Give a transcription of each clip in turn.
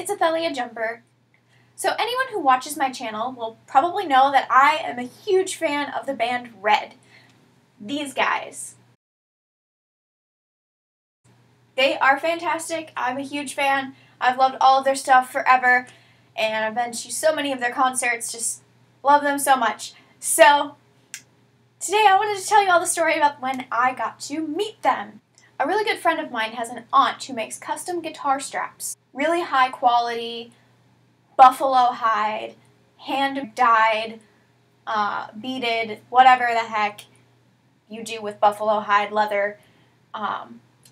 it's Ethelia Jumper. So anyone who watches my channel will probably know that I am a huge fan of the band Red. These guys. They are fantastic. I'm a huge fan. I've loved all of their stuff forever, and I've been to so many of their concerts, just love them so much. So today I wanted to tell you all the story about when I got to meet them. A really good friend of mine has an aunt who makes custom guitar straps. Really high quality, buffalo hide, hand-dyed, beaded, whatever the heck you do with buffalo hide leather.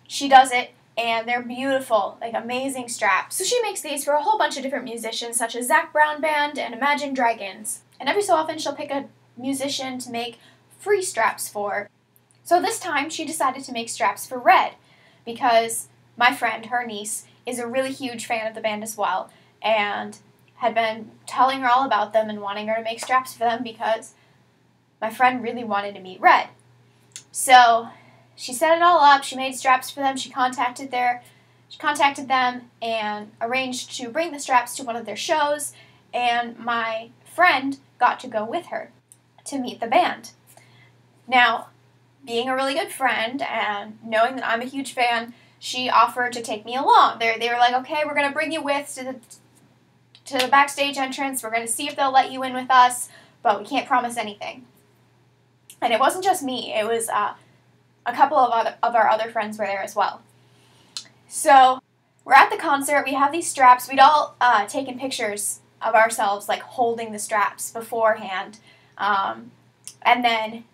She does it, and they're beautiful, like amazing straps. So she makes these for a whole bunch of different musicians, such as Zac Brown Band and Imagine Dragons. And every so often she'll pick a musician to make free straps for. So this time she decided to make straps for Red, because my friend, her niece, is a really huge fan of the band as well, and had been telling her all about them and wanting her to make straps for them because my friend really wanted to meet Red. So she set it all up, she made straps for them, she contacted them and arranged to bring the straps to one of their shows, and my friend got to go with her to meet the band. Now, being a really good friend and knowing that I'm a huge fan, she offered to take me along. They were like, okay, we're going to bring you with to the backstage entrance, we're going to see if they'll let you in with us, but we can't promise anything. And it wasn't just me, it was a couple of our other friends were there as well. So we're at the concert, we have these straps, we'd all taken pictures of ourselves like holding the straps beforehand, and then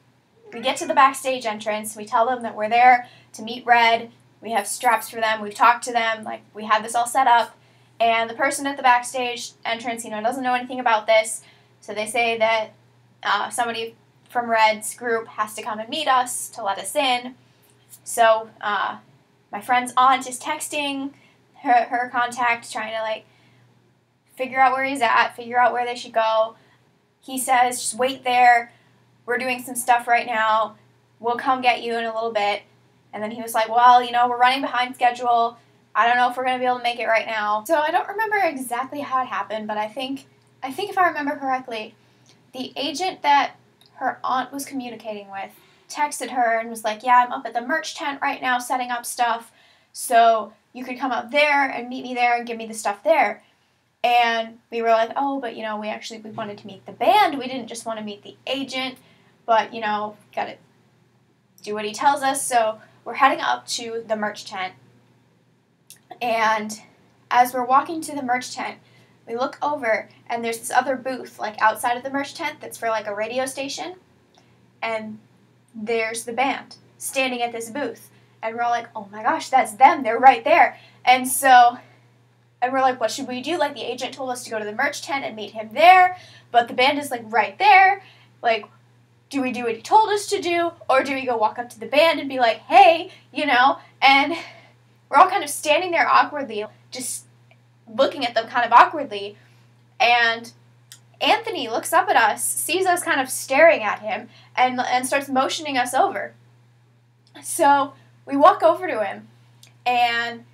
we get to the backstage entrance, we tell them that we're there to meet Red, we have straps for them, we've talked to them, like we have this all set up, and the person at the backstage entrance, doesn't know anything about this, so they say that somebody from Red's group has to come and meet us to let us in. So my friend's aunt is texting her contact, trying to figure out where he's at, figure out where they should go. He says, just wait there, we're doing some stuff right now, we'll come get you in a little bit. And then he was like, well, we're running behind schedule, I don't know if we're going to be able to make it right now. So I don't remember exactly how it happened, but I think if I remember correctly, the agent that her aunt was communicating with texted her and was like, yeah, I'm up at the merch tent right now setting up stuff, so you could come up there and meet me there and give me the stuff there. And we were like, oh, but we wanted to meet the band, we didn't just want to meet the agent, but gotta do what he tells us. So we're heading up to the merch tent, and as we're walking to the merch tent, we look over, and there's this other booth, outside of the merch tent that's for, a radio station, and there's the band standing at this booth, and we're all like, oh my gosh, that's them, they're right there, and we're like, what should we do? The agent told us to go to the merch tent and meet him there, but the band is, right there, do we do what he told us to do, or do we go walk up to the band and be like, hey, and we're all kind of standing there awkwardly, just looking at them kind of awkwardly, and Anthony looks up at us, sees us kind of staring at him, and starts motioning us over. So we walk over to him, and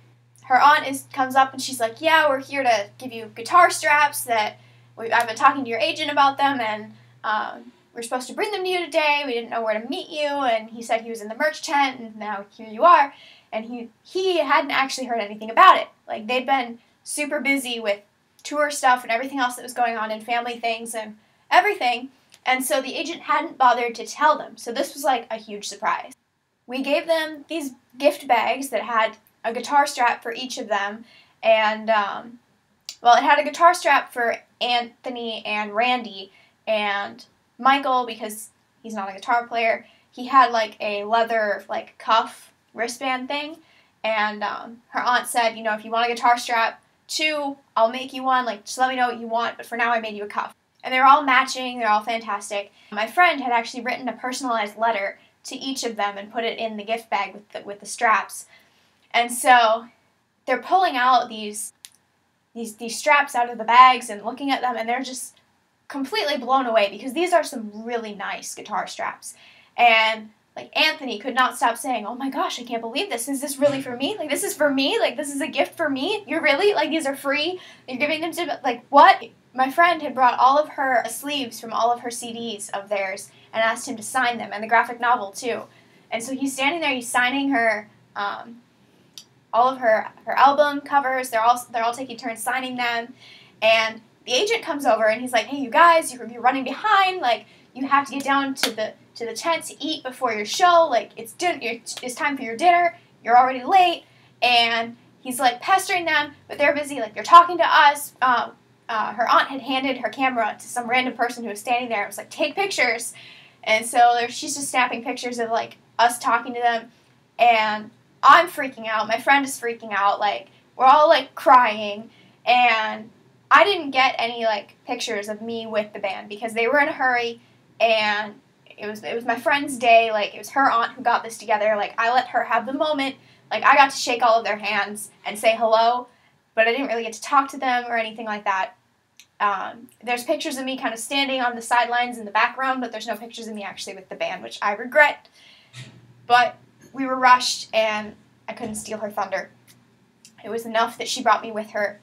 her aunt comes up and she's like, yeah, we're here to give you guitar straps that I've been talking to your agent about them, and we're supposed to bring them to you today, we didn't know where to meet you, and he said he was in the merch tent, and now here you are. And he hadn't actually heard anything about it. They'd been super busy with tour stuff and everything else that was going on, and family things and everything, and so the agent hadn't bothered to tell them. So this was a huge surprise. We gave them these gift bags that had a guitar strap for each of them, and it had a guitar strap for Anthony and Randy, and Michael, because he's not a guitar player, he had a leather cuff wristband thing, and her aunt said, if you want a guitar strap too, I'll make you one, just let me know what you want, but for now I made you a cuff. And they're all matching, they're all fantastic. My friend had actually written a personalized letter to each of them and put it in the gift bag with the straps. And so they're pulling out these straps out of the bags and looking at them, and they're just completely blown away, because these are some really nice guitar straps. And Like, Anthony could not stop saying, "Oh my gosh, I can't believe this. Is this really for me? Like, this is for me? Like, this is a gift for me? You're really, like, these are free? You're giving them to, like, what?" My friend had brought all of her sleeves from all of her CDs of theirs and asked him to sign them, and the graphic novel, too. And so he's standing there, he's signing her, all of her album covers. They're all taking turns signing them. And the agent comes over, and he's like, "Hey, you guys, you're running behind. Like, you have to get down to the tent to eat before your show. Like, it's time for your dinner. You're already late." And he's like pestering them, but they're busy. Like, they're talking to us. Her aunt had handed her camera to some random person who was standing there. It was like, "Take pictures." And so she's just snapping pictures of like us talking to them. And I'm freaking out. My friend is freaking out. Like, we're all like crying. And I didn't get any like pictures of me with the band because they were in a hurry, and it was my friend's day. Like, it was her aunt who got this together. Like, I let her have the moment. Like, I got to shake all of their hands and say hello, but I didn't really get to talk to them or anything like that. There's pictures of me kind of standing on the sidelines in the background, but there's no pictures of me actually with the band, which I regret. But we were rushed, and I couldn't steal her thunder. It was enough that she brought me with her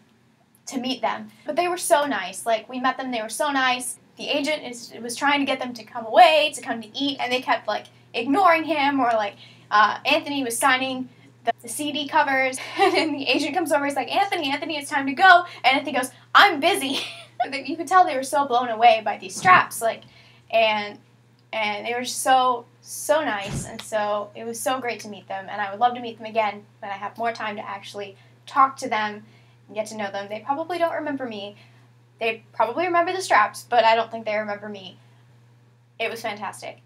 to meet them. But they were so nice. Like, we met them, they were so nice. The agent was trying to get them to come away, to come to eat, and they kept, like, ignoring him, or, like, Anthony was signing the CD covers, and then the agent comes over, he's like, Anthony, it's time to go, and Anthony goes, "I'm busy." You could tell they were so blown away by these straps, like, and they were so nice, and so it was so great to meet them, and I would love to meet them again when I have more time to actually talk to them and get to know them. They probably don't remember me. They probably remember the straps, but I don't think they remember me. It was fantastic.